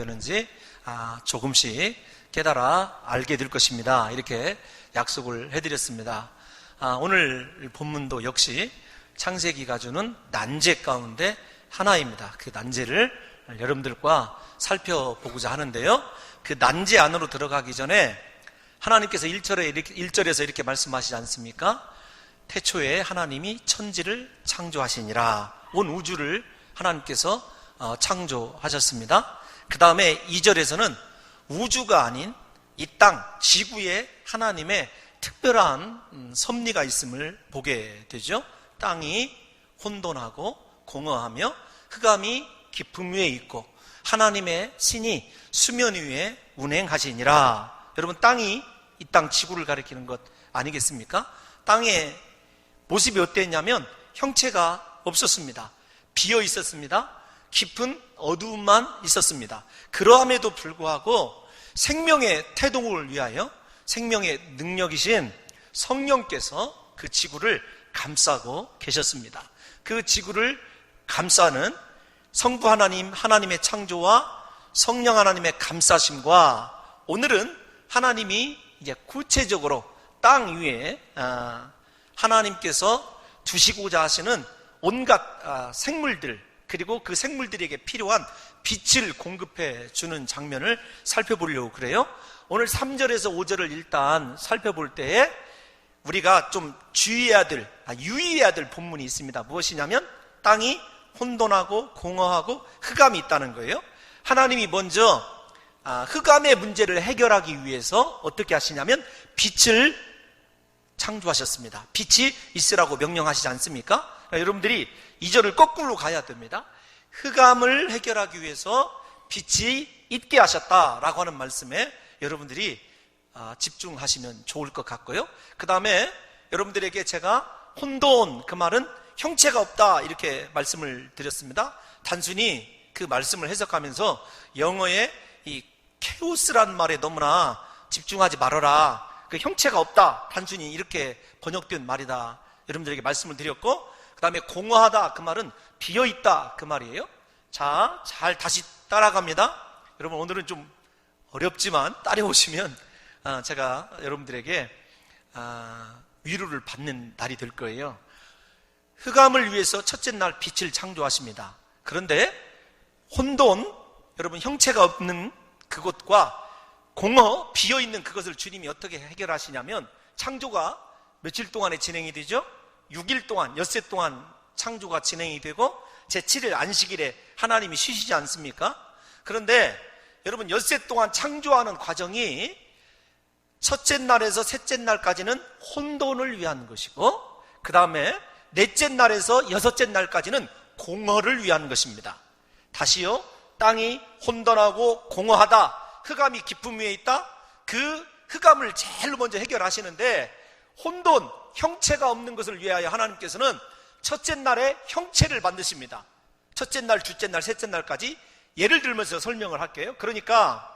되는지 조금씩 깨달아 알게 될 것입니다. 이렇게 약속을 해드렸습니다. 오늘 본문도 역시 창세기가 주는 난제 가운데 하나입니다. 그 난제를 여러분들과 살펴보고자 하는데요, 그 난제 안으로 들어가기 전에 하나님께서 1절에서 이렇게 말씀하시지 않습니까? 태초에 하나님이 천지를 창조하시니라. 온 우주를 하나님께서 창조하셨습니다. 그 다음에 2절에서는 우주가 아닌 이 땅, 지구에 하나님의 특별한 섭리가 있음을 보게 되죠. 땅이 혼돈하고 공허하며 흑암이 깊음 위에 있고 하나님의 신이 수면 위에 운행하시니라. 여러분, 땅이 이 땅 지구를 가리키는 것 아니겠습니까? 땅의 모습이 어땠냐면 형체가 없었습니다. 비어 있었습니다. 깊은 어두움만 있었습니다. 그러함에도 불구하고 생명의 태동을 위하여 생명의 능력이신 성령께서 그 지구를 감싸고 계셨습니다. 그 지구를 감싸는 성부 하나님, 하나님의 창조와 성령 하나님의 감싸심과 오늘은 하나님이 이제 구체적으로 땅 위에 하나님께서 두시고자 하시는 온갖 생물들, 그리고 그 생물들에게 필요한 빛을 공급해 주는 장면을 살펴보려고 그래요. 오늘 3절에서 5절을 일단 살펴볼 때에 우리가 좀 주의해야 될, 유의해야 될 본문이 있습니다. 무엇이냐면 땅이 혼돈하고 공허하고 흑암이 있다는 거예요. 하나님이 먼저 흑암의 문제를 해결하기 위해서 어떻게 하시냐면 빛을 창조하셨습니다. 빛이 있으라고 명령하시지 않습니까? 여러분들이 2절을 거꾸로 가야 됩니다. 흑암을 해결하기 위해서 빛이 있게 하셨다라고 하는 말씀에 여러분들이 집중하시면 좋을 것 같고요. 그 다음에 여러분들에게 제가 혼돈, 그 말은 형체가 없다, 이렇게 말씀을 드렸습니다. 단순히 그 말씀을 해석하면서 영어의 이 케오스란 말에 너무나 집중하지 말아라, 그 형체가 없다, 단순히 이렇게 번역된 말이다, 여러분들에게 말씀을 드렸고, 그 다음에 공허하다, 그 말은 비어있다, 그 말이에요. 자, 잘 다시 따라갑니다. 여러분, 오늘은 좀 어렵지만 따라오시면 제가 여러분들에게 위로를 받는 날이 될 거예요. 흑암을 위해서 첫째 날 빛을 창조하십니다. 그런데 혼돈, 여러분 형체가 없는 그것과 공허, 비어있는 그것을 주님이 어떻게 해결하시냐면, 창조가 며칠 동안에 진행이 되죠? 6일 동안, 엿새 동안 창조가 진행이 되고 제7일 안식일에 하나님이 쉬시지 않습니까? 그런데 여러분, 엿새 동안 창조하는 과정이 첫째 날에서 셋째 날까지는 혼돈을 위한 것이고, 그 다음에 넷째 날에서 여섯째 날까지는 공허를 위한 것입니다. 다시요, 땅이 혼돈하고 공허하다, 흑암이 깊음 위에 있다, 그 흑암을 제일 먼저 해결하시는데, 혼돈, 형체가 없는 것을 위하여 하나님께서는 첫째 날에 형체를 만드십니다. 첫째 날, 둘째 날, 셋째 날까지 예를 들면서 설명을 할게요. 그러니까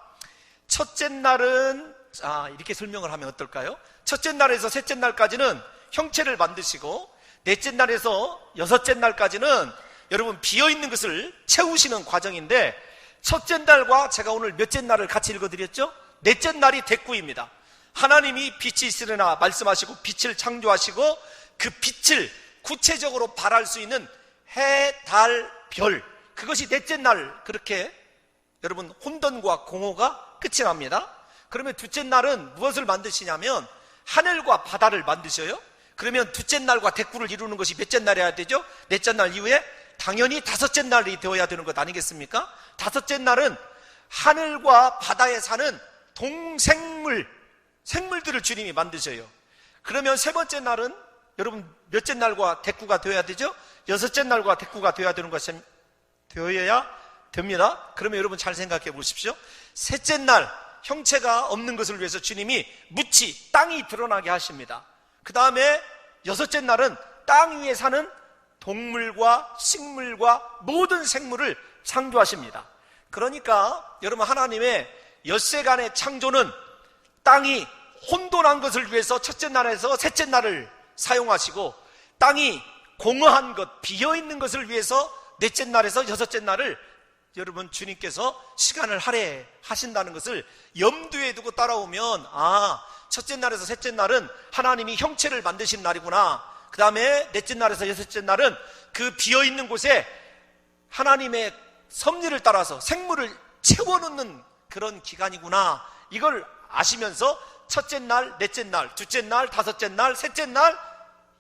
첫째 날은 이렇게 설명을 하면 어떨까요? 첫째 날에서 셋째 날까지는 형체를 만드시고, 넷째 날에서 여섯째 날까지는 여러분 비어있는 것을 채우시는 과정인데, 첫째 날과 제가 오늘 몇째 날을 같이 읽어드렸죠? 넷째 날이 대꾸입니다. 하나님이 빛이 있으려나 말씀하시고 빛을 창조하시고, 그 빛을 구체적으로 발할 수 있는 해, 달, 별, 그것이 넷째 날, 그렇게 여러분 혼돈과 공허가 끝이 납니다. 그러면 둘째 날은 무엇을 만드시냐면 하늘과 바다를 만드셔요. 그러면 둘째 날과 대꾸를 이루는 것이 몇째 날이 해야 되죠? 넷째 날 이후에 당연히 다섯째 날이 되어야 되는 것 아니겠습니까? 다섯째 날은 하늘과 바다에 사는 생물들을 주님이 만드셔요. 그러면 세 번째 날은 여러분 몇째 날과 대꾸가 되어야 되죠? 여섯째 날과 대꾸가 되어야 되는 것이 되어야 됩니다. 그러면 여러분 잘 생각해 보십시오. 셋째 날, 형체가 없는 것을 위해서 주님이 묻히 땅이 드러나게 하십니다. 그 다음에 여섯째 날은 땅 위에 사는 동물과 식물과 모든 생물을 창조하십니다. 그러니까 여러분, 하나님의 엿새간의 창조는 땅이 혼돈한 것을 위해서 첫째 날에서 셋째 날을 사용하시고, 땅이 공허한 것, 비어있는 것을 위해서 넷째 날에서 여섯째 날을 여러분 주님께서 시간을 할애하신다는 것을 염두에 두고 따라오면 첫째 날에서 셋째 날은 하나님이 형체를 만드신 날이구나, 그 다음에 넷째 날에서 여섯째 날은 그 비어있는 곳에 하나님의 섭리를 따라서 생물을 채워넣는 그런 기간이구나, 이걸 아시면서 첫째 날, 넷째 날, 둘째 날, 다섯째 날, 셋째 날,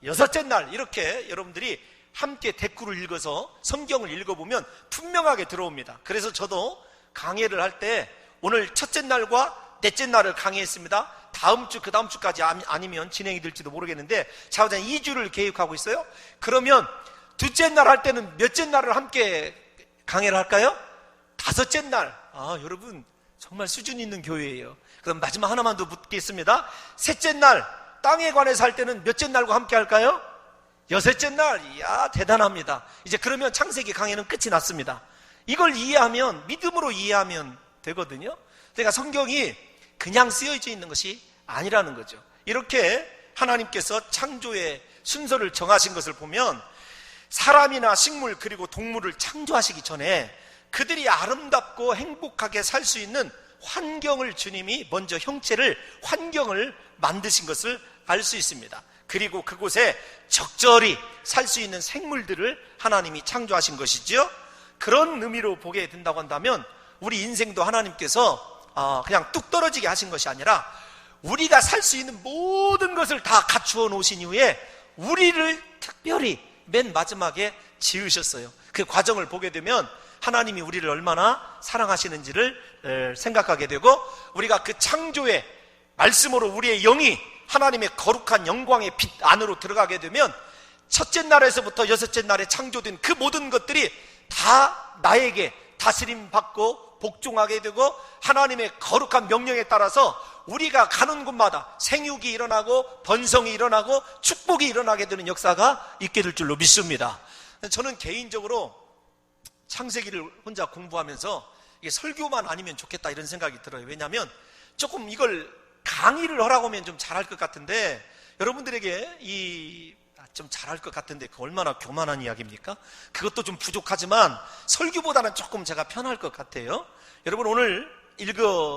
여섯째 날, 이렇게 여러분들이 함께 댓글을 읽어서 성경을 읽어보면 분명하게 들어옵니다. 그래서 저도 강의를 할 때 오늘 첫째 날과 넷째 날을 강의했습니다. 다음 주, 그 다음 주까지 아니면 진행이 될지도 모르겠는데 자우장 2주를 계획하고 있어요. 그러면 둘째 날 할 때는 몇째 날을 함께 강의를 할까요? 다섯째 날. 여러분 정말 수준 있는 교회예요. 그럼 마지막 하나만 더 묻겠습니다. 셋째 날, 땅에 관해서 할 때는 몇째 날과 함께 할까요? 여섯째 날. 이야, 대단합니다. 이제 그러면 창세기 강의는 끝이 났습니다. 이걸 이해하면, 믿음으로 이해하면 되거든요. 그러니까 성경이 그냥 쓰여져 있는 것이 아니라는 거죠. 이렇게 하나님께서 창조의 순서를 정하신 것을 보면 사람이나 식물 그리고 동물을 창조하시기 전에 그들이 아름답고 행복하게 살 수 있는 환경을 주님이 먼저 환경을 만드신 것을 알 수 있습니다. 그리고 그곳에 적절히 살 수 있는 생물들을 하나님이 창조하신 것이죠. 그런 의미로 보게 된다고 한다면 우리 인생도 하나님께서 그냥 뚝 떨어지게 하신 것이 아니라 우리가 살 수 있는 모든 것을 다 갖추어 놓으신 이후에 우리를 특별히 맨 마지막에 지으셨어요. 그 과정을 보게 되면 하나님이 우리를 얼마나 사랑하시는지를 생각하게 되고, 우리가 그 창조의 말씀으로 우리의 영이 하나님의 거룩한 영광의 빛 안으로 들어가게 되면 첫째 날에서부터 여섯째 날에 창조된 그 모든 것들이 다 나에게 다스림 받고 복종하게 되고 하나님의 거룩한 명령에 따라서 우리가 가는 곳마다 생육이 일어나고 번성이 일어나고 축복이 일어나게 되는 역사가 있게 될 줄로 믿습니다. 저는 개인적으로 창세기를 혼자 공부하면서 이게 설교만 아니면 좋겠다 이런 생각이 들어요. 왜냐하면 조금 이걸 강의를 하라고 하면 좀 잘할 것 같은데, 여러분들에게 좀 잘할 것 같은데 그 얼마나 교만한 이야기입니까? 그것도 좀 부족하지만 설교보다는 조금 제가 편할 것 같아요. 여러분 오늘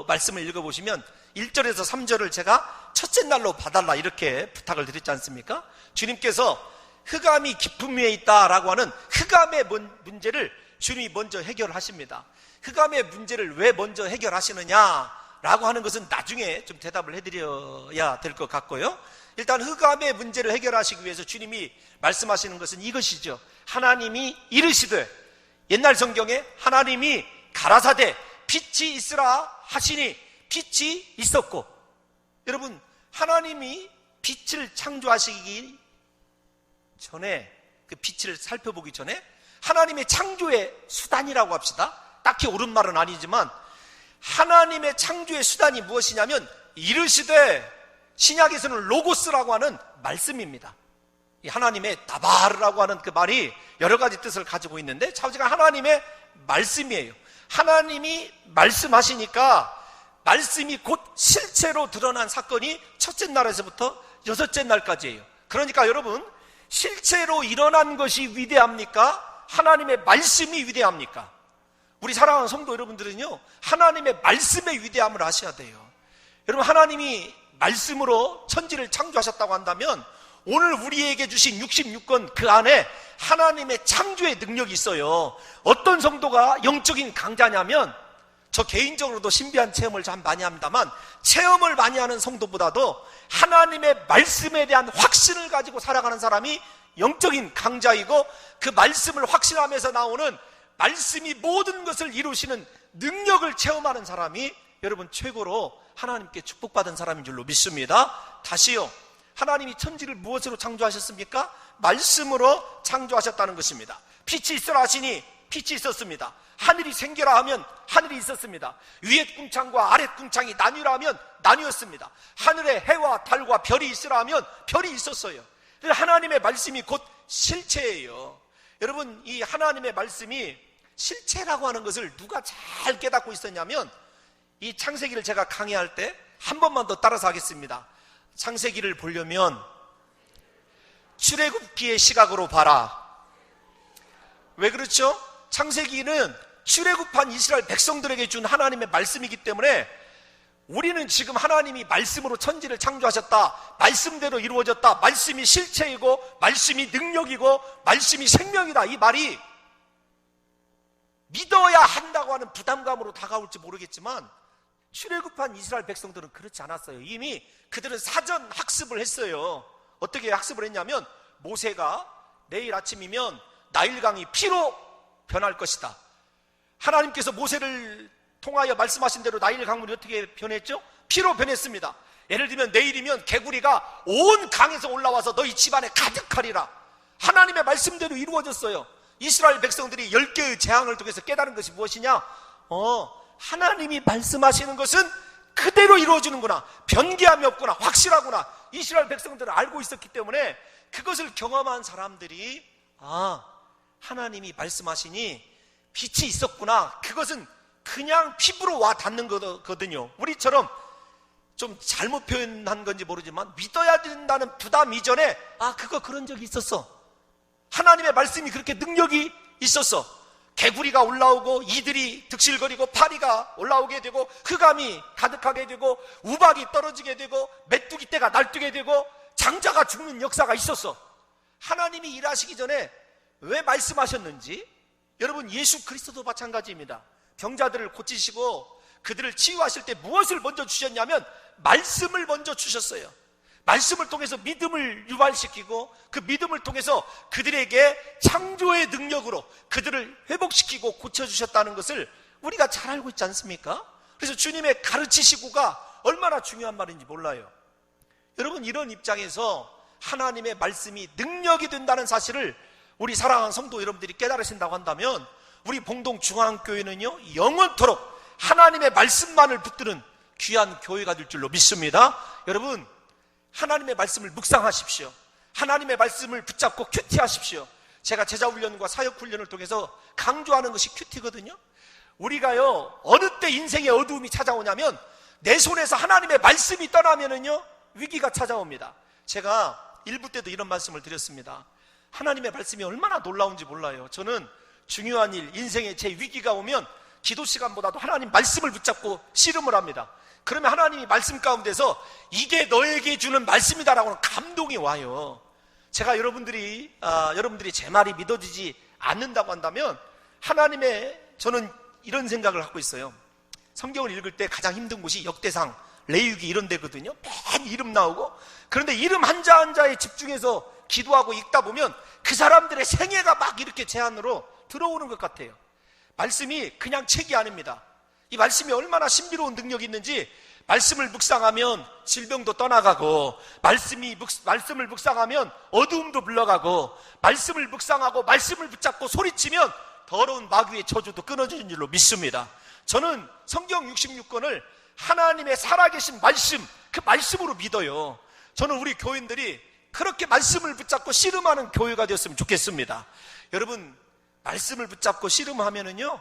말씀을 읽어보시면 1절에서 3절을 제가 첫째 날로 봐달라 이렇게 부탁을 드렸지 않습니까? 주님께서 흑암이 깊음 위에 있다라고 하는 흑암의 문제를 주님이 먼저 해결하십니다. 흑암의 문제를 왜 먼저 해결하시느냐라고 하는 것은 나중에 좀 대답을 해드려야 될 것 같고요. 일단 흑암의 문제를 해결하시기 위해서 주님이 말씀하시는 것은 이것이죠. 하나님이 이르시되, 옛날 성경에 하나님이 가라사대 빛이 있으라 하시니 빛이 있었고, 여러분 하나님이 빛을 창조하시기 전에, 그 빛을 살펴보기 전에 하나님의 창조의 수단이라고 합시다. 딱히 옳은 말은 아니지만 하나님의 창조의 수단이 무엇이냐면 이르시되, 신약에서는 로고스라고 하는 말씀입니다. 이 하나님의 다바르라고 하는 그 말이 여러 가지 뜻을 가지고 있는데 자우지가 하나님의 말씀이에요. 하나님이 말씀하시니까 말씀이 곧 실체로 드러난 사건이 첫째 날에서부터 여섯째 날까지예요. 그러니까 여러분, 실체로 일어난 것이 위대합니까? 하나님의 말씀이 위대합니까? 우리 사랑하는 성도 여러분들은요, 하나님의 말씀의 위대함을 아셔야 돼요. 여러분, 하나님이 말씀으로 천지를 창조하셨다고 한다면 오늘 우리에게 주신 66권 그 안에 하나님의 창조의 능력이 있어요. 어떤 성도가 영적인 강자냐면, 저 개인적으로도 신비한 체험을 참 많이 합니다만, 체험을 많이 하는 성도보다도 하나님의 말씀에 대한 확신을 가지고 살아가는 사람이 영적인 강자이고, 그 말씀을 확신하면서 나오는 말씀이 모든 것을 이루시는 능력을 체험하는 사람이 여러분 최고로 하나님께 축복받은 사람인 줄로 믿습니다. 다시요, 하나님이 천지를 무엇으로 창조하셨습니까? 말씀으로 창조하셨다는 것입니다. 빛이 있으라 하시니 빛이 있었습니다. 하늘이 생겨라 하면 하늘이 있었습니다. 위에 궁창과 아래 궁창이 나뉘라 하면 나뉘었습니다. 하늘에 해와 달과 별이 있으라 하면 별이 있었어요. 하나님의 말씀이 곧 실체예요. 여러분, 이 하나님의 말씀이 실체라고 하는 것을 누가 잘 깨닫고 있었냐면, 이 창세기를 제가 강의할 때 한 번만 더 따라서 하겠습니다. 창세기를 보려면 출애굽기의 시각으로 봐라. 왜 그렇죠? 창세기는 출애굽한 이스라엘 백성들에게 준 하나님의 말씀이기 때문에 우리는 지금 하나님이 말씀으로 천지를 창조하셨다, 말씀대로 이루어졌다, 말씀이 실체이고 말씀이 능력이고 말씀이 생명이다, 이 말이 믿어야 한다고 하는 부담감으로 다가올지 모르겠지만 출애굽한 이스라엘 백성들은 그렇지 않았어요. 이미 그들은 사전 학습을 했어요. 어떻게 학습을 했냐면, 모세가 내일 아침이면 나일강이 피로 변할 것이다. 하나님께서 모세를 통하여 말씀하신 대로 나일 강물이 어떻게 변했죠? 피로 변했습니다. 예를 들면 내일이면 개구리가 온 강에서 올라와서 너희 집안에 가득하리라. 하나님의 말씀대로 이루어졌어요. 이스라엘 백성들이 10개의 재앙을 통해서 깨달은 것이 무엇이냐? 하나님이 말씀하시는 것은 그대로 이루어지는구나, 변개함이 없구나, 확실하구나. 이스라엘 백성들은 알고 있었기 때문에 그것을 경험한 사람들이 하나님이 말씀하시니 빛이 있었구나, 그것은 그냥 피부로 와 닿는 거거든요. 우리처럼 좀 잘못 표현한 건지 모르지만 믿어야 된다는 부담 이전에 그거 그런 적이 있었어. 하나님의 말씀이 그렇게 능력이 있었어. 개구리가 올라오고 이들이 득실거리고 파리가 올라오게 되고 흑암이 가득하게 되고 우박이 떨어지게 되고 메뚜기 떼가 날뛰게 되고 장자가 죽는 역사가 있었어. 하나님이 일하시기 전에 왜 말씀하셨는지, 여러분 예수 그리스도도 마찬가지입니다. 병자들을 고치시고 그들을 치유하실 때 무엇을 먼저 주셨냐면 말씀을 먼저 주셨어요. 말씀을 통해서 믿음을 유발시키고 그 믿음을 통해서 그들에게 창조의 능력으로 그들을 회복시키고 고쳐주셨다는 것을 우리가 잘 알고 있지 않습니까? 그래서 주님의 가르치시고가 얼마나 중요한 말인지 몰라요. 여러분, 이런 입장에서 하나님의 말씀이 능력이 된다는 사실을 우리 사랑하는 성도 여러분들이 깨달으신다고 한다면 우리 봉동중앙교회는요, 영원토록 하나님의 말씀만을 붙드는 귀한 교회가 될 줄로 믿습니다. 여러분, 하나님의 말씀을 묵상하십시오. 하나님의 말씀을 붙잡고 큐티하십시오. 제가 제자훈련과 사역훈련을 통해서 강조하는 것이 큐티거든요. 우리가요, 어느 때 인생의 어두움이 찾아오냐면 내 손에서 하나님의 말씀이 떠나면은요, 위기가 찾아옵니다. 제가 일부 때도 이런 말씀을 드렸습니다. 하나님의 말씀이 얼마나 놀라운지 몰라요. 저는 중요한 일, 인생에 제 위기가 오면 기도 시간보다도 하나님 말씀을 붙잡고 씨름을 합니다. 그러면 하나님이 말씀 가운데서 이게 너에게 주는 말씀이다라고 하는 감동이 와요. 제가 여러분들이 제 말이 믿어지지 않는다고 한다면 저는 이런 생각을 갖고 있어요. 성경을 읽을 때 가장 힘든 곳이 역대상, 레위기 이런 데거든요. 맨 이름 나오고, 그런데 이름 한자 한자에 집중해서 기도하고 읽다 보면 그 사람들의 생애가 막 이렇게 제 안으로 들어오는 것 같아요. 말씀이 그냥 책이 아닙니다. 이 말씀이 얼마나 신비로운 능력이 있는지, 말씀을 묵상하면 질병도 떠나가고, 말씀을 묵상하면 어두움도 물러가고, 말씀을 묵상하고 말씀을 붙잡고 소리치면 더러운 마귀의 저주도 끊어지는 줄로 믿습니다. 저는 성경 66권을 하나님의 살아계신 말씀, 그 말씀으로 믿어요. 저는 우리 교인들이 그렇게 말씀을 붙잡고 씨름하는 교회가 되었으면 좋겠습니다. 여러분, 말씀을 붙잡고 씨름하면은요,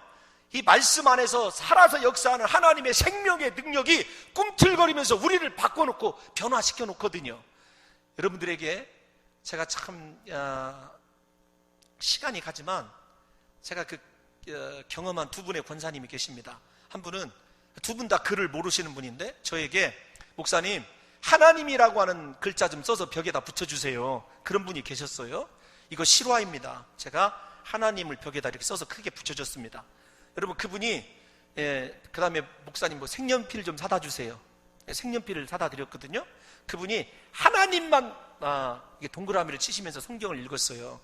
이 말씀 안에서 살아서 역사하는 하나님의 생명의 능력이 꿈틀거리면서 우리를 바꿔놓고 변화시켜 놓거든요. 여러분들에게 제가 참 시간이 가지만 제가 경험한 두 분의 권사님이 계십니다. 한 분은 두 분 다 글을 모르시는 분인데 저에게, 목사님 하나님이라고 하는 글자 좀 써서 벽에다 붙여주세요, 그런 분이 계셨어요. 이거 실화입니다. 제가 하나님을 벽에다 이렇게 써서 크게 붙여줬습니다. 여러분, 그분이 그 다음에 목사님 색연필 좀 사다 주세요. 색연필을 사다 드렸거든요. 그분이 하나님만 이게 동그라미를 치시면서 성경을 읽었어요.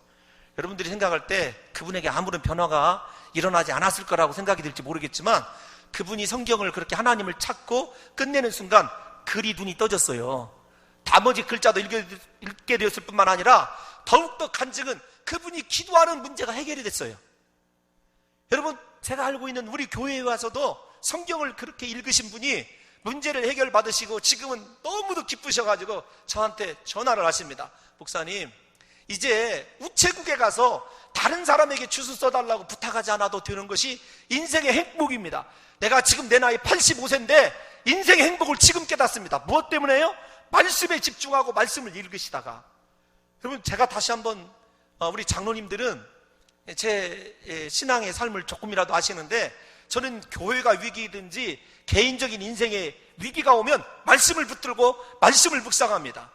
여러분들이 생각할 때 그분에게 아무런 변화가 일어나지 않았을 거라고 생각이 들지 모르겠지만, 그분이 성경을 그렇게 하나님을 찾고 끝내는 순간 글이 눈이 떠졌어요. 나머지 글자도 읽게 되었을 뿐만 아니라 더욱더 간증은 그분이 기도하는 문제가 해결이 됐어요. 여러분, 제가 알고 있는 우리 교회에 와서도 성경을 그렇게 읽으신 분이 문제를 해결받으시고 지금은 너무도 기쁘셔가지고 저한테 전화를 하십니다. 목사님, 이제 우체국에 가서 다른 사람에게 주소 써달라고 부탁하지 않아도 되는 것이 인생의 행복입니다. 내가 지금 내 나이 85세인데 인생의 행복을 지금 깨닫습니다. 무엇 때문에요? 말씀에 집중하고 말씀을 읽으시다가. 여러분, 제가 다시 한번 우리 장로님들은 제 신앙의 삶을 조금이라도 아시는데, 저는 교회가 위기든지 개인적인 인생에 위기가 오면 말씀을 붙들고 말씀을 묵상합니다.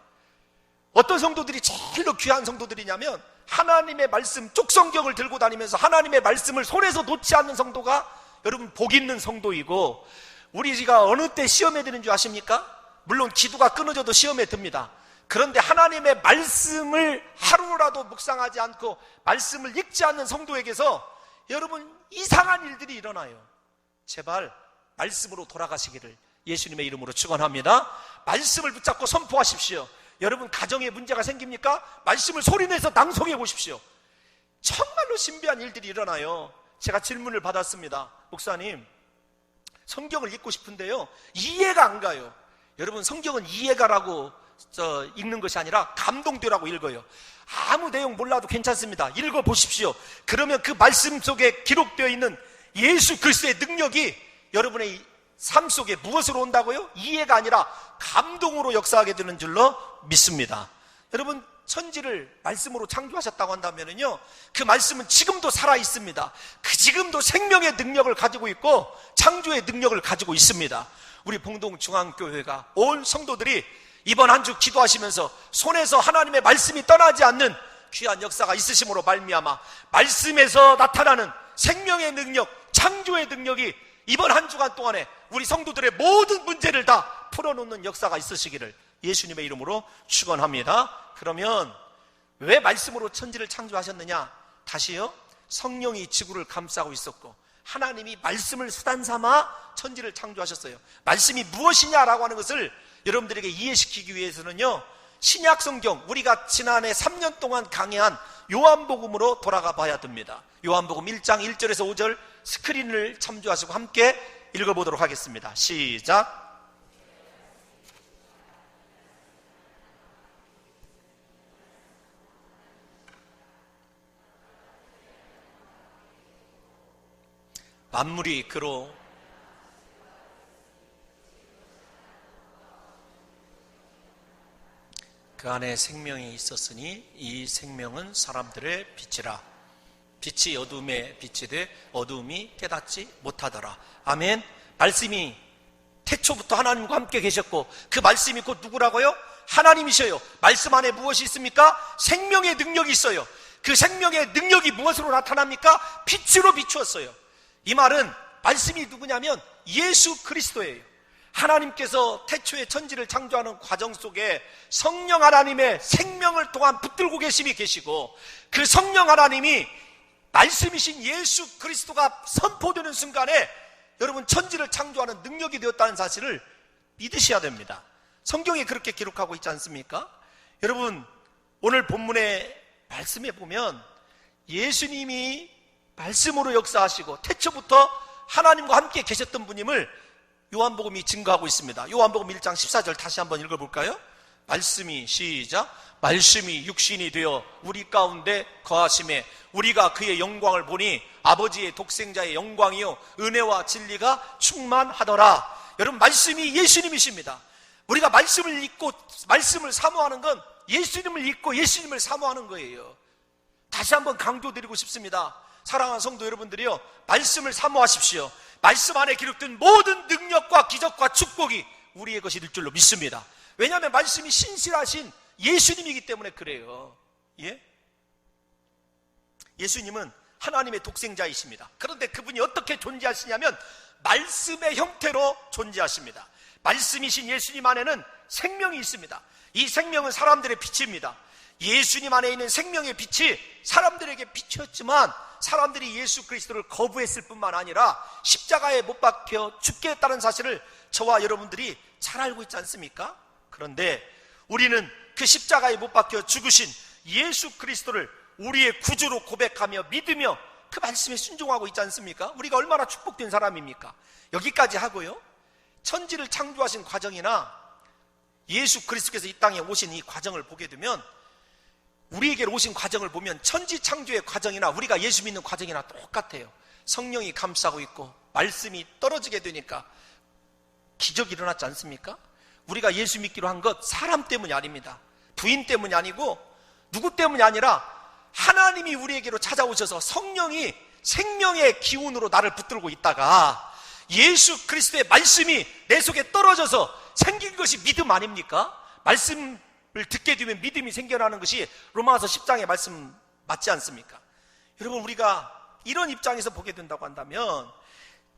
어떤 성도들이 제일로 귀한 성도들이냐면, 하나님의 말씀, 쪽성경을 들고 다니면서 하나님의 말씀을 손에서 놓지 않는 성도가 여러분 복 있는 성도이고, 우리가 어느 때 시험에 드는 줄 아십니까? 물론 기도가 끊어져도 시험에 듭니다. 그런데 하나님의 말씀을 하루라도 묵상하지 않고 말씀을 읽지 않는 성도에게서 여러분 이상한 일들이 일어나요. 제발 말씀으로 돌아가시기를 예수님의 이름으로 축원합니다. 말씀을 붙잡고 선포하십시오. 여러분 가정에 문제가 생깁니까? 말씀을 소리내서 낭송해 보십시오. 정말로 신비한 일들이 일어나요. 제가 질문을 받았습니다. 목사님, 성경을 읽고 싶은데요, 이해가 안 가요. 여러분, 성경은 이해가라고 읽는 것이 아니라 감동되라고 읽어요. 아무 내용 몰라도 괜찮습니다. 읽어보십시오. 그러면 그 말씀 속에 기록되어 있는 예수 그리스도의 능력이 여러분의 삶 속에 무엇으로 온다고요? 이해가 아니라 감동으로 역사하게 되는 줄로 믿습니다. 여러분, 천지를 말씀으로 창조하셨다고 한다면요, 그 말씀은 지금도 살아있습니다. 그 지금도 생명의 능력을 가지고 있고 창조의 능력을 가지고 있습니다. 우리 봉동중앙교회가 온 성도들이 이번 한 주 기도하시면서 손에서 하나님의 말씀이 떠나지 않는 귀한 역사가 있으심으로 말미암아 말씀에서 나타나는 생명의 능력, 창조의 능력이 이번 한 주간 동안에 우리 성도들의 모든 문제를 다 풀어놓는 역사가 있으시기를 예수님의 이름으로 축원합니다. 그러면 왜 말씀으로 천지를 창조하셨느냐? 다시요, 성령이 지구를 감싸고 있었고 하나님이 말씀을 수단 삼아 천지를 창조하셨어요. 말씀이 무엇이냐라고 하는 것을 여러분들에게 이해시키기 위해서는요, 신약 성경, 우리가 지난해 3년 동안 강해한 요한복음으로 돌아가 봐야 됩니다. 요한복음 1장 1절에서 5절 스크린을 참조하시고 함께 읽어보도록 하겠습니다. 시작. 만물이 그로 그 안에 생명이 있었으니 이 생명은 사람들의 빛이라. 빛이 어둠에 빛이 돼 어둠이 깨닫지 못하더라. 아멘. 말씀이 태초부터 하나님과 함께 계셨고 그 말씀이 곧 누구라고요? 하나님이셔요. 말씀 안에 무엇이 있습니까? 생명의 능력이 있어요. 그 생명의 능력이 무엇으로 나타납니까? 빛으로 비추었어요. 이 말은 말씀이 누구냐면 예수 그리스도예요. 하나님께서 태초에 천지를 창조하는 과정 속에 성령 하나님의 생명을 또한 붙들고 계심이 계시고, 그 성령 하나님이 말씀이신 예수 그리스도가 선포되는 순간에 여러분 천지를 창조하는 능력이 되었다는 사실을 믿으셔야 됩니다. 성경이 그렇게 기록하고 있지 않습니까? 여러분, 오늘 본문의 말씀에 보면 예수님이 말씀으로 역사하시고 태초부터 하나님과 함께 계셨던 분임을 요한복음이 증거하고 있습니다. 요한복음 1장 14절 다시 한번 읽어볼까요? 말씀이, 시작. 말씀이 육신이 되어 우리 가운데 거하심에 우리가 그의 영광을 보니 아버지의 독생자의 영광이요 은혜와 진리가 충만하더라. 여러분, 말씀이 예수님이십니다. 우리가 말씀을 읽고 말씀을 사모하는 건 예수님을 읽고 예수님을 사모하는 거예요. 다시 한번 강조드리고 싶습니다. 사랑하는 성도 여러분들이요, 말씀을 사모하십시오. 말씀 안에 기록된 모든 능력과 기적과 축복이 우리의 것이 될 줄로 믿습니다. 왜냐하면 말씀이 신실하신 예수님이기 때문에 그래요. 예? 예수님은 하나님의 독생자이십니다. 그런데 그분이 어떻게 존재하시냐면 말씀의 형태로 존재하십니다. 말씀이신 예수님 안에는 생명이 있습니다. 이 생명은 사람들의 빛입니다. 예수님 안에 있는 생명의 빛이 사람들에게 비추었지만 사람들이 예수 그리스도를 거부했을 뿐만 아니라 십자가에 못 박혀 죽게 했다는 사실을 저와 여러분들이 잘 알고 있지 않습니까? 그런데 우리는 그 십자가에 못 박혀 죽으신 예수 그리스도를 우리의 구주로 고백하며 믿으며 그 말씀에 순종하고 있지 않습니까? 우리가 얼마나 축복된 사람입니까? 여기까지 하고요, 천지를 창조하신 과정이나 예수 그리스도께서 이 땅에 오신 이 과정을 보게 되면, 우리에게 오신 과정을 보면 천지 창조의 과정이나 우리가 예수 믿는 과정이나 똑같아요. 성령이 감싸고 있고 말씀이 떨어지게 되니까 기적이 일어났지 않습니까? 우리가 예수 믿기로 한 것 사람 때문이 아닙니다. 부인 때문이 아니고 누구 때문이 아니라 하나님이 우리에게로 찾아오셔서 성령이 생명의 기운으로 나를 붙들고 있다가 예수 그리스도의 말씀이 내 속에 떨어져서 생긴 것이 믿음 아닙니까? 말씀을 듣게 되면 믿음이 생겨나는 것이 로마서 10장의 말씀 맞지 않습니까? 여러분, 우리가 이런 입장에서 보게 된다고 한다면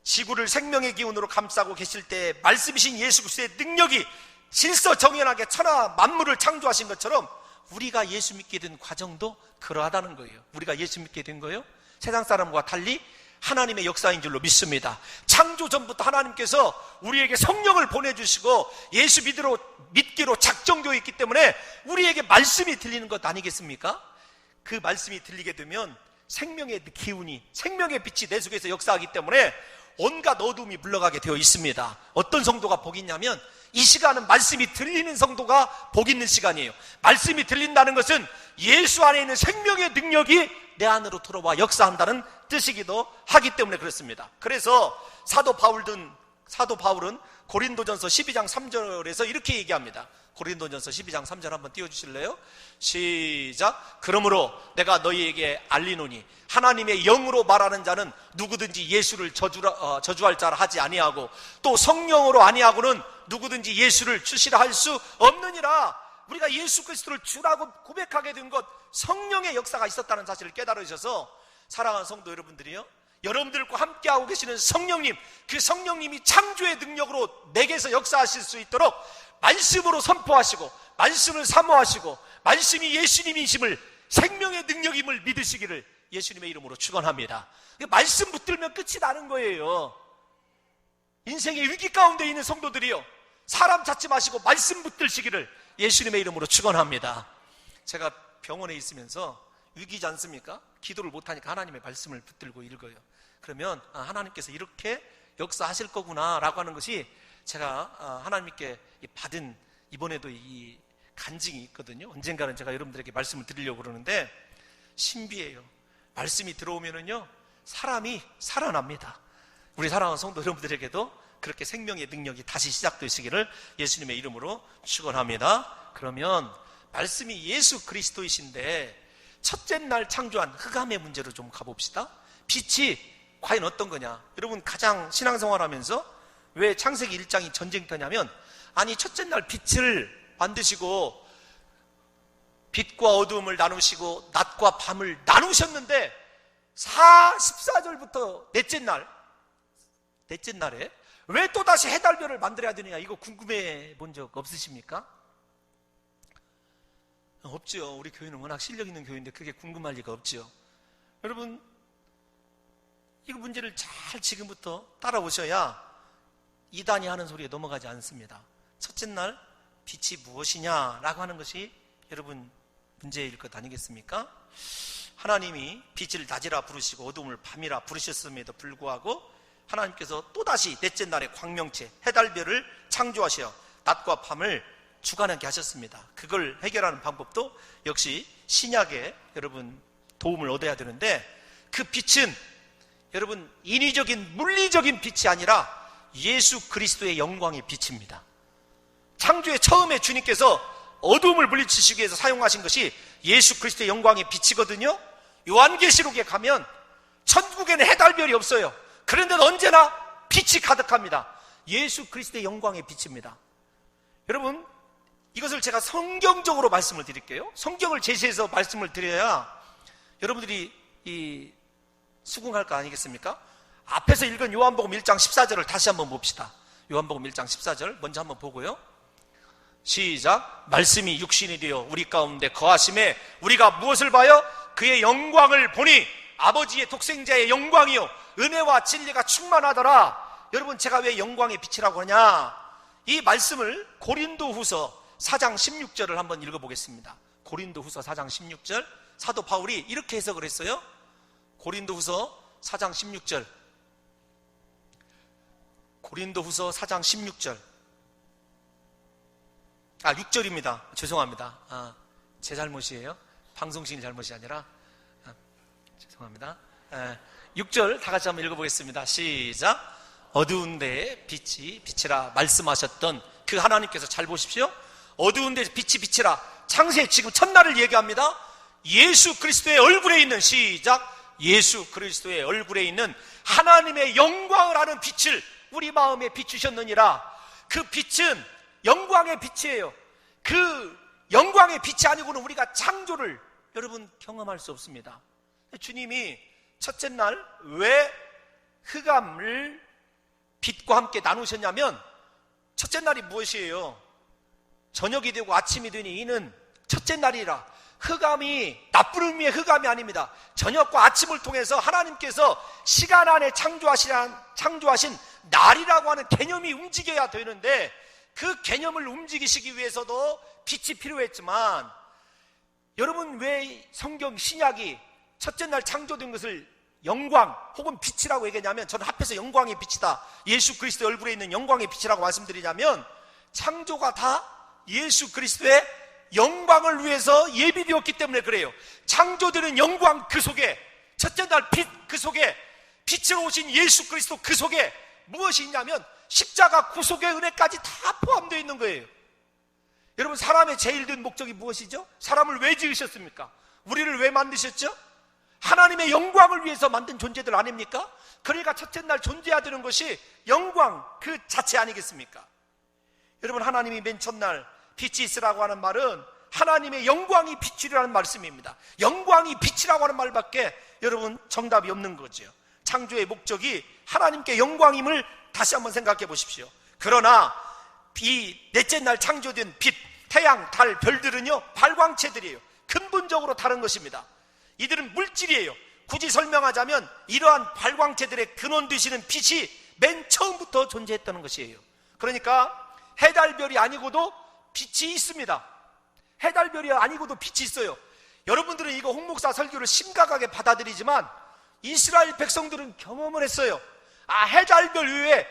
지구를 생명의 기운으로 감싸고 계실 때 말씀이신 예수 그리스도의 능력이 질서정연하게 천하 만물을 창조하신 것처럼 우리가 예수 믿게 된 과정도 그러하다는 거예요. 우리가 예수 믿게 된 거예요, 세상 사람과 달리 하나님의 역사인 줄로 믿습니다. 창조 전부터 하나님께서 우리에게 성령을 보내주시고 예수 믿기로 작정되어 있기 때문에 우리에게 말씀이 들리는 것 아니겠습니까? 그 말씀이 들리게 되면 생명의 기운이, 생명의 빛이 내 속에서 역사하기 때문에 온갖 어둠이 물러가게 되어 있습니다. 어떤 성도가 복 있냐면 이 시간은 말씀이 들리는 성도가 복 있는 시간이에요. 말씀이 들린다는 것은 예수 안에 있는 생명의 능력이 내 안으로 들어와 역사한다는 뜻이기도 하기 때문에 그렇습니다. 그래서 사도 바울은 고린도전서 12장 3절에서 이렇게 얘기합니다. 고린도전서 12장 3절 한번 띄워주실래요? 시작. 그러므로 내가 너희에게 알리노니 하나님의 영으로 말하는 자는 누구든지 예수를 저주할 자라 하지 아니하고 또 성령으로 아니하고는 누구든지 예수를 주시라 할 수 없느니라. 우리가 예수 그리스도를 주라고 고백하게 된 것, 성령의 역사가 있었다는 사실을 깨달으셔서 사랑하는 성도 여러분들이요, 여러분들과 함께하고 계시는 성령님, 그 성령님이 창조의 능력으로 내게서 역사하실 수 있도록 말씀으로 선포하시고 말씀을 사모하시고 말씀이 예수님이심을, 생명의 능력임을 믿으시기를 예수님의 이름으로 축원합니다. 말씀 붙들면 끝이 나는 거예요. 인생의 위기 가운데 있는 성도들이요, 사람 찾지 마시고 말씀 붙들시기를 예수님의 이름으로 축원합니다. 제가 병원에 있으면서 위기지 않습니까? 기도를 못하니까 하나님의 말씀을 붙들고 읽어요. 그러면 하나님께서 이렇게 역사하실 거구나 라고 하는 것이 제가 하나님께 받은 이번에도 이 간증이 있거든요. 언젠가는 제가 여러분들에게 말씀을 드리려고 그러는데 신비해요. 말씀이 들어오면은요, 사람이 살아납니다. 우리 사랑하는 성도 여러분들에게도 그렇게 생명의 능력이 다시 시작되시기를 예수님의 이름으로 축원합니다. 그러면 말씀이 예수 그리스도이신데 첫째 날 창조한 흑암의 문제로 좀 가봅시다. 빛이 과연 어떤 거냐? 여러분, 가장 신앙생활하면서 왜 창세기 1장이 전쟁터냐면, 아니 첫째 날 빛을 만드시고 빛과 어두움을 나누시고 낮과 밤을 나누셨는데 14절부터 넷째 날에 왜 또다시 해달별을 만들어야 되느냐, 이거 궁금해 본 적 없으십니까? 없죠. 우리 교회는 워낙 실력 있는 교회인데 그게 궁금할 리가 없죠. 여러분, 이 문제를 잘 지금부터 따라오셔야 이단이 하는 소리에 넘어가지 않습니다. 첫째 날 빛이 무엇이냐라고 하는 것이 여러분 문제일 것 아니겠습니까? 하나님이 빛을 낮이라 부르시고 어둠을 밤이라 부르셨음에도 불구하고 하나님께서 또다시 넷째 날에 광명체 해달별을 창조하셔 낮과 밤을 주관하게 하셨습니다. 그걸 해결하는 방법도 역시 신약에 여러분 도움을 얻어야 되는데, 그 빛은 여러분 인위적인 물리적인 빛이 아니라 예수 그리스도의 영광의 빛입니다. 창조의 처음에 주님께서 어둠을 물리치시기 위해서 사용하신 것이 예수 그리스도의 영광의 빛이거든요. 요한계시록에 가면 천국에는 해달별이 없어요. 그런데 언제나 빛이 가득합니다. 예수 그리스도의 영광의 빛입니다. 여러분, 이것을 제가 성경적으로 말씀을 드릴게요. 성경을 제시해서 말씀을 드려야 여러분들이 수긍할 거 아니겠습니까? 앞에서 읽은 요한복음 1장 14절을 다시 한번 봅시다. 요한복음 1장 14절 먼저 한번 보고요. 시작. 말씀이 육신이 되어 우리 가운데 거하심에 우리가 무엇을 봐요? 그의 영광을 보니 아버지의 독생자의 영광이요 은혜와 진리가 충만하더라. 여러분, 제가 왜 영광의 빛이라고 하냐? 이 말씀을 고린도후서 4장 16절을 한번 읽어보겠습니다. 고린도후서 4장 16절, 사도 바울이 이렇게 해석을 했어요. 고린도후서 4장 16절, 고린도후서 4장 16절, 6절입니다. 죄송합니다. 제 잘못이에요. 방송신의 잘못이 아니라. 죄송합니다. 6절 다 같이 한번 읽어보겠습니다. 시작. 어두운 데에 빛이 빛이라 말씀하셨던 그 하나님께서, 잘 보십시오. 어두운 데에 빛이 빛이라, 창세 지금 첫날을 얘기합니다. 예수 그리스도의 얼굴에 있는, 시작, 예수 그리스도의 얼굴에 있는 하나님의 영광을 아는 빛을 우리 마음에 비추셨느니라. 그 빛은 영광의 빛이에요. 그 영광의 빛이 아니고는 우리가 창조를 여러분 경험할 수 없습니다. 주님이 첫째 날 왜 흑암을 빛과 함께 나누셨냐면, 첫째 날이 무엇이에요? 저녁이 되고 아침이 되니 이는 첫째 날이라. 흑암이 나쁜 의미의 흑암이 아닙니다. 저녁과 아침을 통해서 하나님께서 시간 안에 창조하신 날이라고 하는 개념이 움직여야 되는데, 그 개념을 움직이시기 위해서도 빛이 필요했지만, 여러분 왜 성경 신약이 첫째 날 창조된 것을 영광 혹은 빛이라고 얘기하냐면, 저는 합해서 영광의 빛이다, 예수 그리스도의 얼굴에 있는 영광의 빛이라고 말씀드리냐면, 창조가 다 예수 그리스도의 영광을 위해서 예비되었기 때문에 그래요. 창조되는 영광 그 속에, 첫째 날 빛 그 속에, 빛으로 오신 예수 그리스도 그 속에 무엇이 있냐면 십자가 구속의 은혜까지 다 포함되어 있는 거예요. 여러분, 사람의 제일 든 목적이 무엇이죠? 사람을 왜 지으셨습니까? 우리를 왜 만드셨죠? 하나님의 영광을 위해서 만든 존재들 아닙니까? 그러니까 첫째 날 존재해야 되는 것이 영광 그 자체 아니겠습니까? 여러분, 하나님이 맨 첫날 빛이 있으라고 하는 말은 하나님의 영광이 빛이라는 말씀입니다. 영광이 빛이라고 하는 말밖에 여러분 정답이 없는 거죠. 창조의 목적이 하나님께 영광임을 다시 한번 생각해 보십시오. 그러나 이 넷째 날 창조된 빛, 태양, 달, 별들은요 발광체들이에요. 근본적으로 다른 것입니다. 이들은 물질이에요. 굳이 설명하자면 이러한 발광체들의 근원 되시는 빛이 맨 처음부터 존재했다는 것이에요. 그러니까 해달별이 아니고도 빛이 있습니다. 해달별이 아니고도 빛이 있어요. 여러분들은 이거 홍 목사 설교를 심각하게 받아들이지만 이스라엘 백성들은 경험을 했어요. 해달별 외에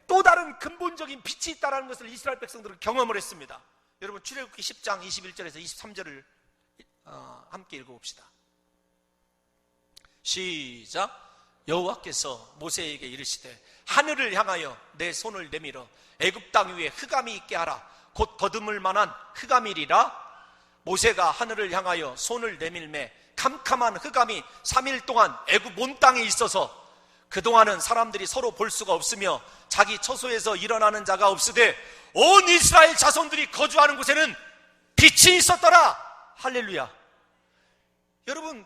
또 다른 근본적인 빛이 있다는 것을 이스라엘 백성들은 경험을 했습니다. 여러분, 출애굽기 10장 21절에서 23절을 함께 읽어봅시다. 시작. 여호와께서 모세에게 이르시되 하늘을 향하여 내 손을 내밀어 애굽 땅 위에 흑암이 있게 하라. 곧 거듭을 만한 흑암이리라. 모세가 하늘을 향하여 손을 내밀매 캄캄한 흑암이 3일 동안 애굽 온 땅에 있어서 그동안은 사람들이 서로 볼 수가 없으며 자기 처소에서 일어나는 자가 없으되 온 이스라엘 자손들이 거주하는 곳에는 빛이 있었더라. 할렐루야. 여러분,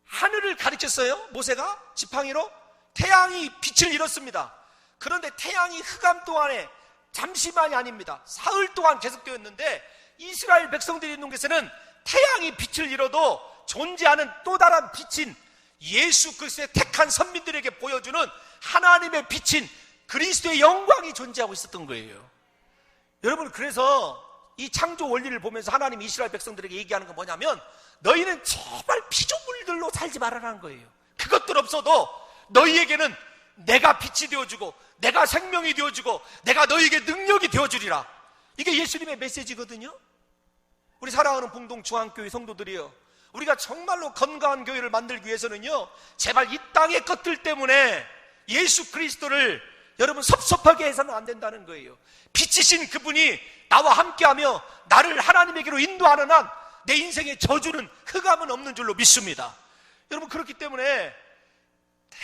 하늘을 가리켰어요. 모세가 지팡이로 태양이 빛을 잃었습니다. 그런데 태양이 흑암 동안에 잠시만이 아닙니다. 사흘 동안 계속되었는데 이스라엘 백성들이 있는 곳에는 태양이 빛을 잃어도 존재하는 또 다른 빛인 예수 그리스도의 택한 선민들에게 보여주는 하나님의 빛인 그리스도의 영광이 존재하고 있었던 거예요. 여러분, 그래서 이 창조 원리를 보면서 하나님이 이스라엘 백성들에게 얘기하는 건 뭐냐면, 너희는 제발 피조물들로 살지 말아라는 거예요. 그것들 없어도 너희에게는 내가 빛이 되어주고 내가 생명이 되어주고 내가 너희에게 능력이 되어주리라. 이게 예수님의 메시지거든요. 우리 사랑하는 봉동 중앙교회 성도들이요, 우리가 정말로 건강한 교회를 만들기 위해서는요, 제발 이 땅의 것들 때문에 예수 그리스도를 여러분 섭섭하게 해서는 안 된다는 거예요. 빛이신 그분이 나와 함께하며 나를 하나님에게로 인도하는 한 내 인생의 저주는 흑암은 없는 줄로 믿습니다. 여러분, 그렇기 때문에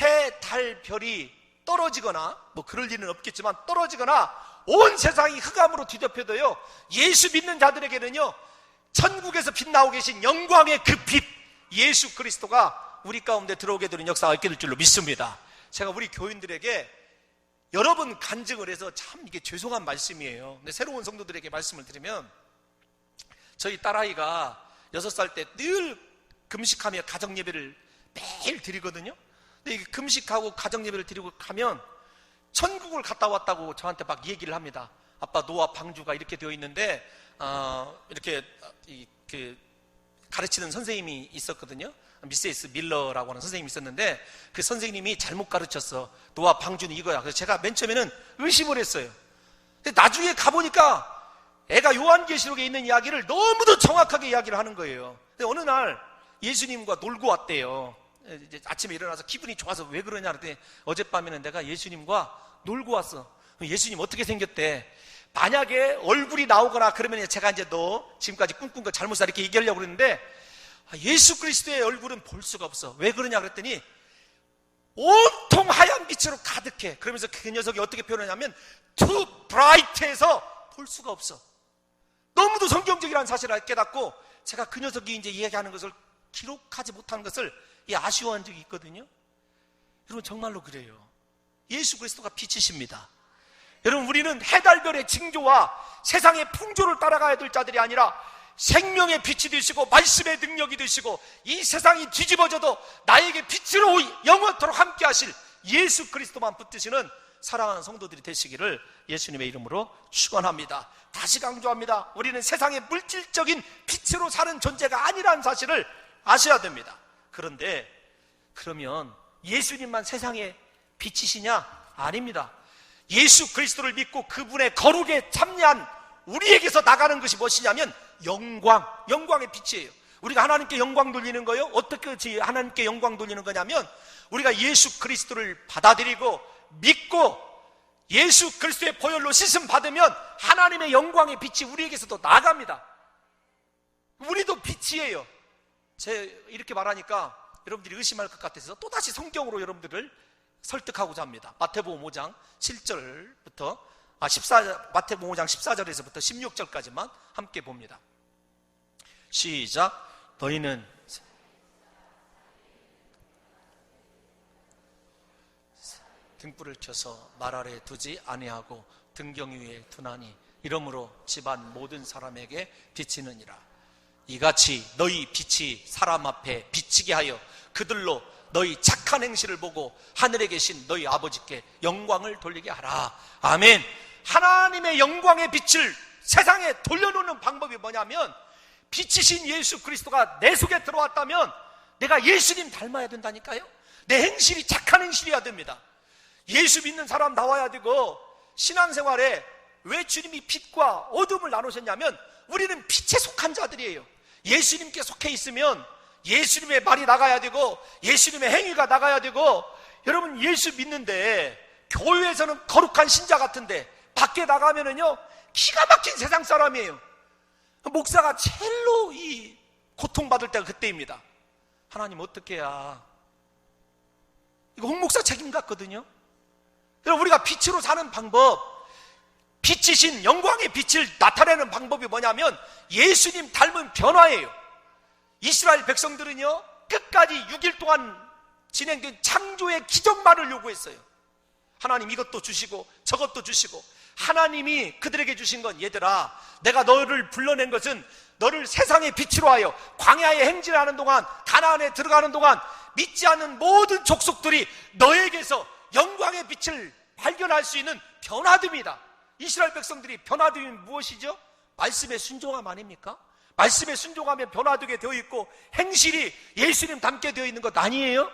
해, 달, 별이 떨어지거나 뭐 그럴 일은 없겠지만 떨어지거나 온 세상이 흑암으로 뒤덮여도요, 예수 믿는 자들에게는요 천국에서 빛나고 계신 영광의 그 빛 예수 그리스도가 우리 가운데 들어오게 되는 역사가 있게 될 줄로 믿습니다. 제가 우리 교인들에게 여러 번 간증을 해서 참 이게 죄송한 말씀이에요. 근데 새로운 성도들에게 말씀을 드리면, 저희 딸아이가 6살 때 늘 금식하며 가정예배를 매일 드리거든요. 근데 이게 금식하고 가정예배를 드리고 가면 천국을 갔다 왔다고 저한테 막 얘기를 합니다. 아빠, 노아 방주가 이렇게 되어 있는데 이렇게 가르치는 선생님이 있었거든요. 미세스 밀러라고 하는 선생님이 있었는데 그 선생님이 잘못 가르쳤어. 노아 방주는 이거야. 그래서 제가 맨 처음에는 의심을 했어요. 근데 나중에 가보니까 애가 요한계시록에 있는 이야기를 너무도 정확하게 이야기를 하는 거예요. 근데 어느 날 예수님과 놀고 왔대요. 이제 아침에 일어나서 기분이 좋아서 왜 그러냐 그랬더니 어젯밤에는 내가 예수님과 놀고 왔어. 예수님 어떻게 생겼대? 만약에 얼굴이 나오거나 그러면 제가 이제 너 지금까지 꿈꾼 거 잘못 살 이렇게 얘기하려고 그랬는데 예수 그리스도의 얼굴은 볼 수가 없어. 왜 그러냐 그랬더니 온통 하얀 빛으로 가득해. 그러면서 그 녀석이 어떻게 표현하냐면 too bright해서 볼 수가 없어. 너무도 성경적이라는 사실을 깨닫고 제가 그 녀석이 이제 이야기하는 것을 기록하지 못한 것을 아쉬워한 적이 있거든요. 여러분 정말로 그래요. 예수 그리스도가 빛이십니다. 여러분 우리는 해달별의 징조와 세상의 풍조를 따라가야 될 자들이 아니라 생명의 빛이 되시고 말씀의 능력이 되시고 이 세상이 뒤집어져도 나에게 빛으로 영원토록 함께 하실 예수 그리스도만 붙드시는 사랑하는 성도들이 되시기를 예수님의 이름으로 축원합니다. 다시 강조합니다. 우리는 세상의 물질적인 빛으로 사는 존재가 아니라는 사실을 아셔야 됩니다. 그런데 그러면 예수님만 세상의 빛이시냐? 아닙니다. 예수 그리스도를 믿고 그분의 거룩에 참여한 우리에게서 나가는 것이 무엇이냐면 영광의 빛이에요. 우리가 하나님께 영광 돌리는 거요? 어떻게 하나님께 영광 돌리는 거냐면 우리가 예수 그리스도를 받아들이고 믿고 예수 그리스도의 보혈로 씻음 받으면 하나님의 영광의 빛이 우리에게서도 나갑니다. 우리도 빛이에요. 제가 이렇게 말하니까 여러분들이 의심할 것 같아서 또다시 성경으로 여러분들을 설득하고자 합니다. 마태복음 5장 7절부터 마태복음 5장 14절에서부터 16절까지만 함께 봅니다. 시작. 너희는 등불을 켜서 말 아래에 두지 아니하고 등경 위에 두나니 이러므로 집안 모든 사람에게 비치느니라. 이같이 너희 빛이 사람 앞에 비치게 하여 그들로 너희 착한 행실을 보고 하늘에 계신 너희 아버지께 영광을 돌리게 하라. 아멘. 하나님의 영광의 빛을 세상에 돌려놓는 방법이 뭐냐면 빛이신 예수 그리스도가 내 속에 들어왔다면 내가 예수님 닮아야 된다니까요. 내 행실이 착한 행실이어야 됩니다. 예수 믿는 사람 나와야 되고 신앙생활에 왜 주님이 빛과 어둠을 나누셨냐면 우리는 빛에 속한 자들이에요. 예수님께 속해 있으면 예수님의 말이 나가야 되고 예수님의 행위가 나가야 되고 여러분 예수 믿는데 교회에서는 거룩한 신자 같은데 밖에 나가면은요 기가 막힌 세상 사람이에요. 목사가 첼로 고통받을 때가 그때입니다. 하나님 어떻게 해야 이거 홍 목사 책임 같거든요. 여러분 우리가 빛으로 사는 방법 빛이신 영광의 빛을 나타내는 방법이 뭐냐면 예수님 닮은 변화예요. 이스라엘 백성들은요 끝까지 6일 동안 진행된 창조의 기적만을 요구했어요. 하나님 이것도 주시고 저것도 주시고 하나님이 그들에게 주신 건 얘들아 내가 너를 불러낸 것은 너를 세상의 빛으로 하여 광야에 행진하는 동안 가나안에 들어가는 동안 믿지 않는 모든 족속들이 너에게서 영광의 빛을 발견할 수 있는 변화됨이다. 이스라엘 백성들이 변화됨이 무엇이죠? 말씀의 순종함 아닙니까? 말씀에 순종하면 변화되게 되어 있고 행실이 예수님 닮게 되어 있는 것 아니에요?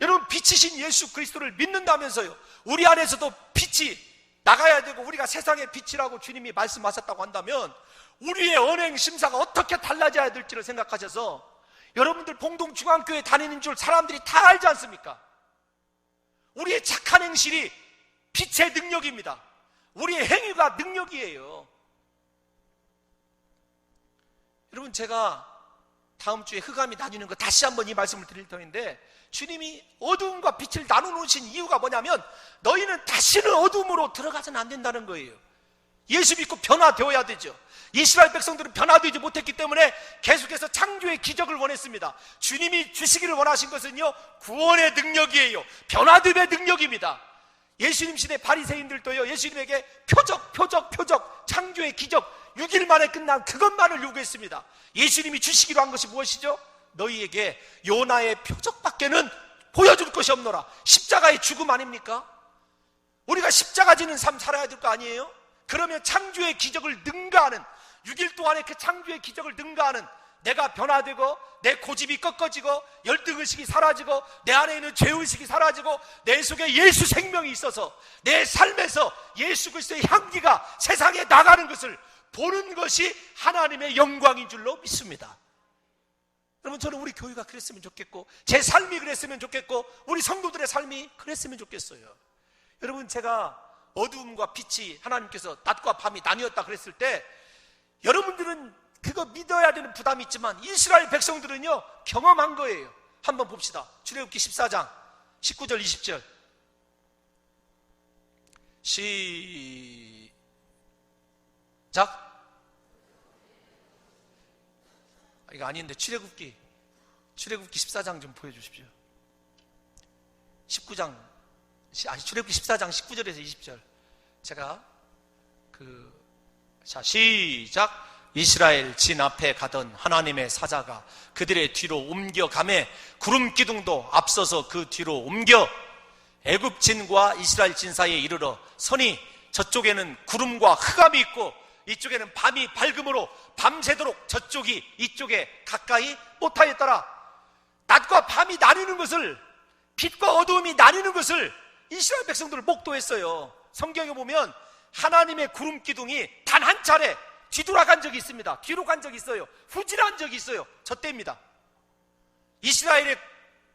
여러분 빛이신 예수 그리스도를 믿는다면서요 우리 안에서도 빛이 나가야 되고 우리가 세상의 빛이라고 주님이 말씀하셨다고 한다면 우리의 언행 심사가 어떻게 달라져야 될지를 생각하셔서 여러분들 봉동중앙교회 다니는 줄 사람들이 다 알지 않습니까? 우리의 착한 행실이 빛의 능력입니다. 우리의 행위가 능력이에요. 여러분 제가 다음 주에 흑암이 나뉘는 거 다시 한번 이 말씀을 드릴 터인데 주님이 어두움과 빛을 나눠놓으신 이유가 뭐냐면 너희는 다시는 어두움으로 들어가서는 안 된다는 거예요. 예수 믿고 변화되어야 되죠. 이스라엘 백성들은 변화되지 못했기 때문에 계속해서 창조의 기적을 원했습니다. 주님이 주시기를 원하신 것은요 구원의 능력이에요. 변화됨의 능력입니다. 예수님 시대 바리새인들도요 예수님에게 표적 창조의 기적 6일 만에 끝난 그것만을 요구했습니다. 예수님이 주시기로 한 것이 무엇이죠? 너희에게 요나의 표적밖에는 보여줄 것이 없노라. 십자가의 죽음 아닙니까? 우리가 십자가 지는 삶 살아야 될 거 아니에요? 그러면 창조의 기적을 능가하는 6일 동안에 그 창조의 기적을 능가하는 내가 변화되고 내 고집이 꺾어지고 열등의식이 사라지고 내 안에 있는 죄의식이 사라지고 내 속에 예수 생명이 있어서 내 삶에서 예수 그리스도의 향기가 세상에 나가는 것을 보는 것이 하나님의 영광인 줄로 믿습니다. 여러분 저는 우리 교회가 그랬으면 좋겠고 제 삶이 그랬으면 좋겠고 우리 성도들의 삶이 그랬으면 좋겠어요. 여러분 제가 어두움과 빛이 하나님께서 낮과 밤이 나뉘었다 그랬을 때 여러분들은 그거 믿어야 되는 부담이 있지만 이스라엘 백성들은요 경험한 거예요. 한번 봅시다. 출애굽기 14장 19절 20절 시작. 이거 아닌데 출애굽기 14장 좀 보여주십시오. 출애굽기 14장 19절에서 20절 제가 자 시작. 이스라엘 진 앞에 가던 하나님의 사자가 그들의 뒤로 옮겨가매 구름 기둥도 앞서서 그 뒤로 옮겨 애굽 진과 이스라엘 진 사이에 이르러 서니 저쪽에는 구름과 흑암이 있고 이쪽에는 밤이 밝음으로 밤새도록 저쪽이 이쪽에 가까이 못하였더라. 낮과 밤이 나뉘는 것을, 빛과 어두움이 나뉘는 것을 이스라엘 백성들을 목도했어요. 성경에 보면 하나님의 구름 기둥이 단 한 차례 뒤돌아간 적이 있습니다. 뒤로 간 적이 있어요. 후진한 적이 있어요. 저 때입니다. 이스라엘의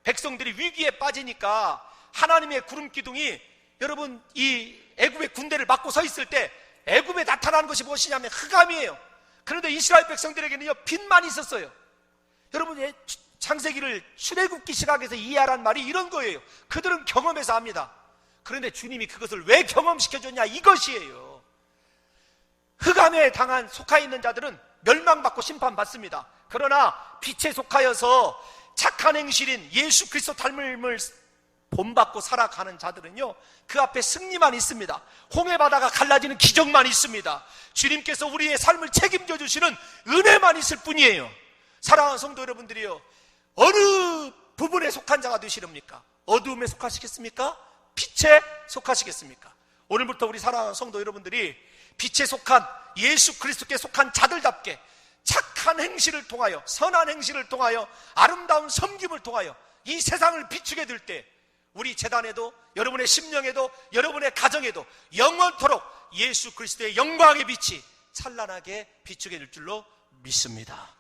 백성들이 위기에 빠지니까 하나님의 구름 기둥이, 여러분 이 애굽의 군대를 막고 서 있을 때 애굽에 나타나는 것이 무엇이냐면 흑암이에요. 그런데 이스라엘 백성들에게는요 빛만 있었어요. 여러분 창세기를 출애굽기 시각에서 이해하라는 말이 이런 거예요. 그들은 경험해서 합니다. 그런데 주님이 그것을 왜 경험시켜줬냐, 이것이에요. 흑암에 당한 속하 있는 자들은 멸망받고 심판받습니다. 그러나 빛에 속하여서 착한 행실인 예수 그리스도 닮음을 본받고 살아가는 자들은요 그 앞에 승리만 있습니다. 홍해 바다가 갈라지는 기적만 있습니다. 주님께서 우리의 삶을 책임져 주시는 은혜만 있을 뿐이에요. 사랑하는 성도 여러분들이요, 어느 부분에 속한 자가 되시렵니까? 어두움에 속하시겠습니까? 빛에 속하시겠습니까? 오늘부터 우리 사랑하는 성도 여러분들이 빛에 속한 예수 그리스도께 속한 자들답게 착한 행실을 통하여, 선한 행실을 통하여, 아름다운 섬김을 통하여 이 세상을 비추게 될 때 우리 재단에도, 여러분의 심령에도, 여러분의 가정에도 영원토록 예수 그리스도의 영광의 빛이 찬란하게 비추게 될 줄로 믿습니다.